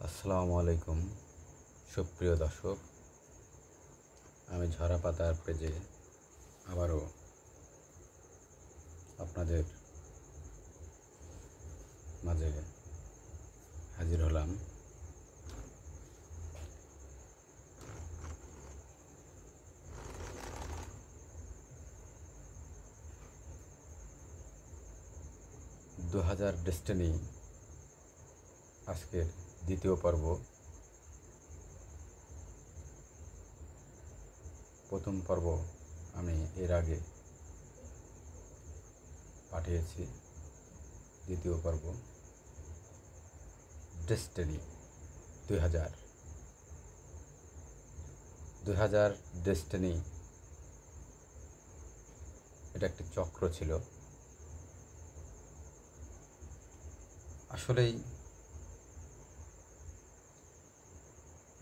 আসসালামু আলাইকুম সুপ্রিয় দর্শক। আমি ঝরা পাতার পেজে আবারও আপনাদের মাঝে হাজির হলাম। ডেস্টিনি আজকের দ্বিতীয় পর্ব। প্রথম পর্ব আমি এর আগে পাঠিয়েছি। দ্বিতীয় পর্ব ডেস্টিনি 2000 ডেস্টিনি এটা একটি চক্র ছিল। আসলেই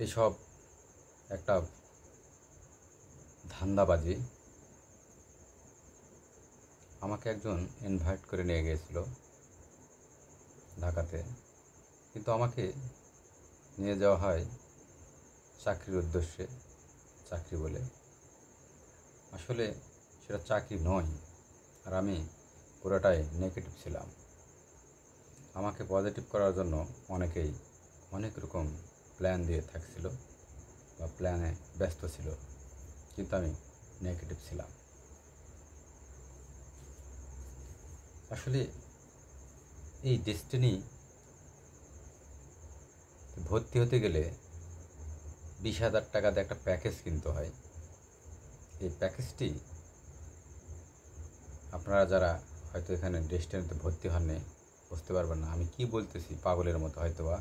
এসব একটা ধান্দাবাজি। আমাকে একজন ইনভাইট করে নিয়ে গিয়েছিল ঢাকাতে, কিন্তু আমাকে নিয়ে যাওয়া হয় চাকরির উদ্দেশ্যে, চাকরি বলে। আসলে সেটা চাকরি নয়, আর আমি পুরোটাই নেগেটিভ ছিলাম। আমাকে পজিটিভ করার জন্য অনেকেই অনেক রকম প্ল্যান দিয়ে থাকছিল বা প্ল্যানে ব্যস্ত ছিল, কিন্তু আমি নেগেটিভ ছিলাম। আসলে এই ডেস্টিনি ভর্তি হতে গেলে 20,000 টাকাতে একটা প্যাকেজ কিনতে হয়। এই প্যাকেজটি আপনারা যারা হয়তো এখানে ডেস্টিনিতে ভর্তি হননি বুঝতে পারবেন না আমি কি বলতেছি, পাগলের মতো হয়তো বা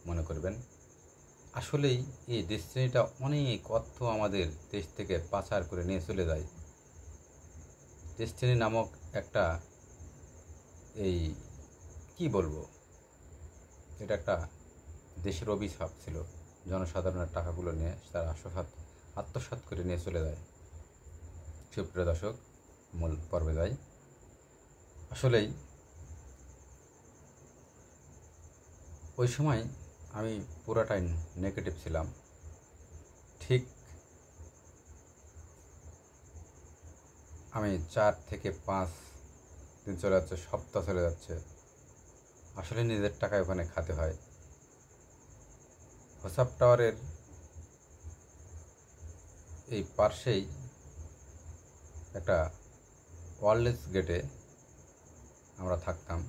মনে করবেন। আসলেই এই ডেস্টিনিটা অনেক অর্থ আমাদের দেশ থেকে পাচার করে নিয়ে চলে যায়। ডেস্টিনি নামক একটা এই কি বলবো, এটা একটা দেশের অভিশাপ ছিল। জনসাধারণের টাকাগুলো নিয়ে তারা আত্মসাৎ করে নিয়ে চলে যায়। সুপ্রিয় দর্শক, মূল পর্বে যাই। আসলেই ওই সময় আমি পুরাটাই নেগেটিভ ছিলাম। ঠিক আমি 4 থেকে 5 দিন চলে যাচ্ছে, সপ্তাহ চলে যাচ্ছে। আসলে নিজের টাকায় ওখানে খাতে হয়। হোসাপ টাওয়ারের এই পার্শ্বেই একটা ওয়ারলেস গেটে আমরা থাকতাম,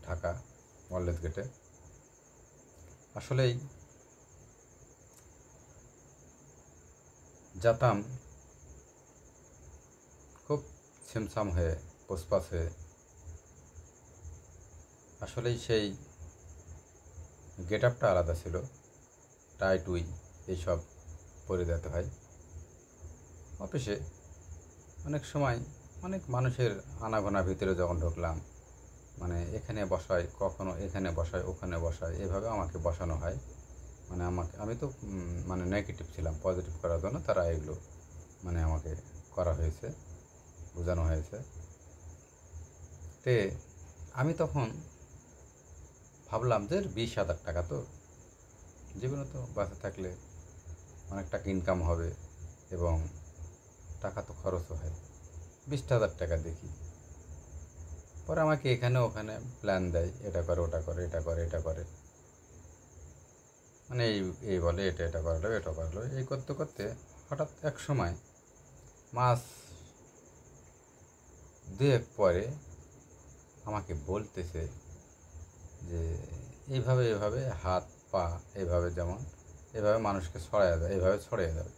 ঢাকা ওয়ারলেস গেটে। আসলেই যেতাম খুব ছিমছাম হয়ে, পোসপাস হয়ে। আসলেই সেই গেট আপটা আলাদা ছিল। টাই টুই এইসব পরে যেতে হয় অফিসে। অনেক সময় অনেক মানুষের আনাগোনার ভিতরে যখন ঢুকলাম, মানে এখানে বসায়, কখনো এখানে বসায়, ওখানে বসায়, এভাবে আমাকে বসানো হয়। মানে আমি তো মানে নেগেটিভ ছিলাম, পজিটিভ করার জন্য তারা এগুলো মানে আমাকে করা হয়েছে, বোঝানো হয়েছে। তে আমি তখন ভাবলাম যে 20,000 টাকা তো জীবনে তো বাঁচে থাকলে অনেক টাকা ইনকাম হবে এবং টাকা তো খরচও হয়। 20,000 টাকা দেখি। পরে আমাকে এখানে ওখানে প্ল্যান দেয়, এটা করে, ওটা করে, এটা করে, এটা করে, মানে এই বলে এটা করলো, এটা করলো। এই করতে করতে হঠাৎ এক সময় মাস 2 পরে আমাকে বলতেছে যে এইভাবে এইভাবে হাত পা এইভাবে, যেমন এইভাবে মানুষকে ছড়াইয়া দেয়, এইভাবে ছড়িয়ে দেয়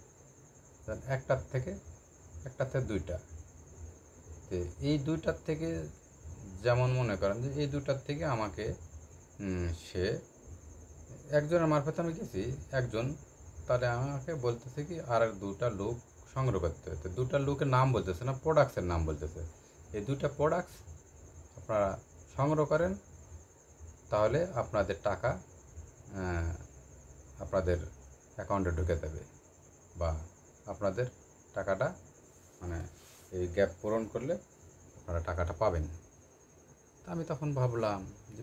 একটার থেকে 2টা। তো এই 2টার থেকে, যেমন মনে করেন যে এই 2টার থেকে আমাকে সে একজনের মারফতে আমি গেছি, একজন তাহলে আমাকে বলতেছে কি আর 2টা লোক সংগ্রহ করতে হতে। 2টা লোকের নাম বলতেছে না, প্রোডাক্টসের নাম বলতেছে। এই 2টা প্রোডাক্টস আপনারা সংগ্রহ করেন, তাহলে আপনাদের টাকা আপনাদের অ্যাকাউন্টে ঢুকে দেবে, বা আপনাদের টাকাটা মানে এই গ্যাপ পূরণ করলে আপনারা টাকাটা পাবেন। তা আমি তখন ভাবলাম যে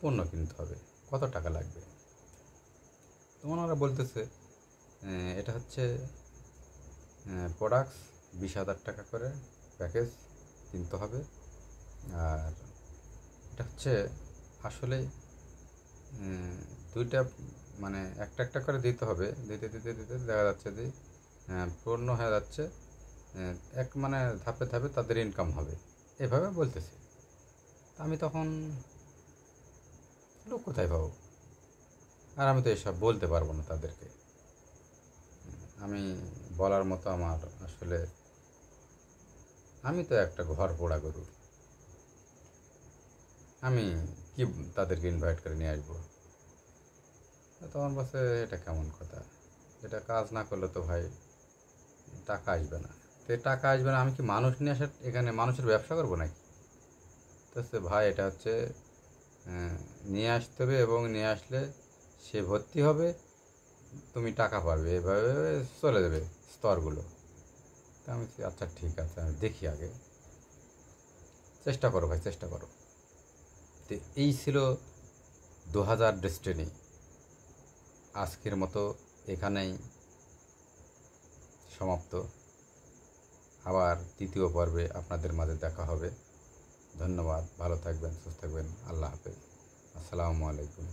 পণ্য কিনতে হবে। কত টাকা লাগবে? তো ওনারা বলতেছে এটা হচ্ছে প্রোডাক্টস 20,000 টাকা করে প্যাকেজ কিনতে হবে। আর এটা হচ্ছে আসলে দুইটা মানে একটা একটা করে দিতে হবে। দিতে দিতে দিতে দেখা যাচ্ছে যে পূর্ণ হয়ে যাচ্ছে। এক মানে ধাপে ধাপে তাদের ইনকাম হবে, এভাবে বলতেছে। তা আমি তখন লোক কোথায় পাবো? আর আমি তো এসব বলতে পারবো না তাদেরকে। আমি বলার মতো আমার আসলে, আমি তো একটা ঘর পোড়া গরু, আমি কি তাদেরকে ইনভাইট করে নিয়ে আসবো? তখন বলছে এটা কেমন কথা, এটা কাজ না করলে তো ভাই টাকা আসবে না। তো টাকা আসবে না, আমি কি মানুষ নিয়ে আসার এখানে মানুষের ব্যবসা করবো নাকি? তো হচ্ছে ভাই এটা হচ্ছে নিয়ে আসতে হবে, এবং নিয়ে আসলে সে ভর্তি হবে, তুমি টাকা পাবে, এভাবে চলে যাবে স্তরগুলো। তা আমি বলছি, আচ্ছা ঠিক আছে, আমি দেখি আগে, চেষ্টা করো ভাই, চেষ্টা করো। তো এই ছিল 2000 ডেস্টিনি। আজকের মতো এখানেই সমাপ্ত। আবার দ্বিতীয় পর্বে আপনাদের মাঝে দেখা হবে। ধন্যবাদ, ভালো থাকবেন, সুস্থ থাকবেন, আল্লাহ হাফেজ, আসসালামু আলাইকুম।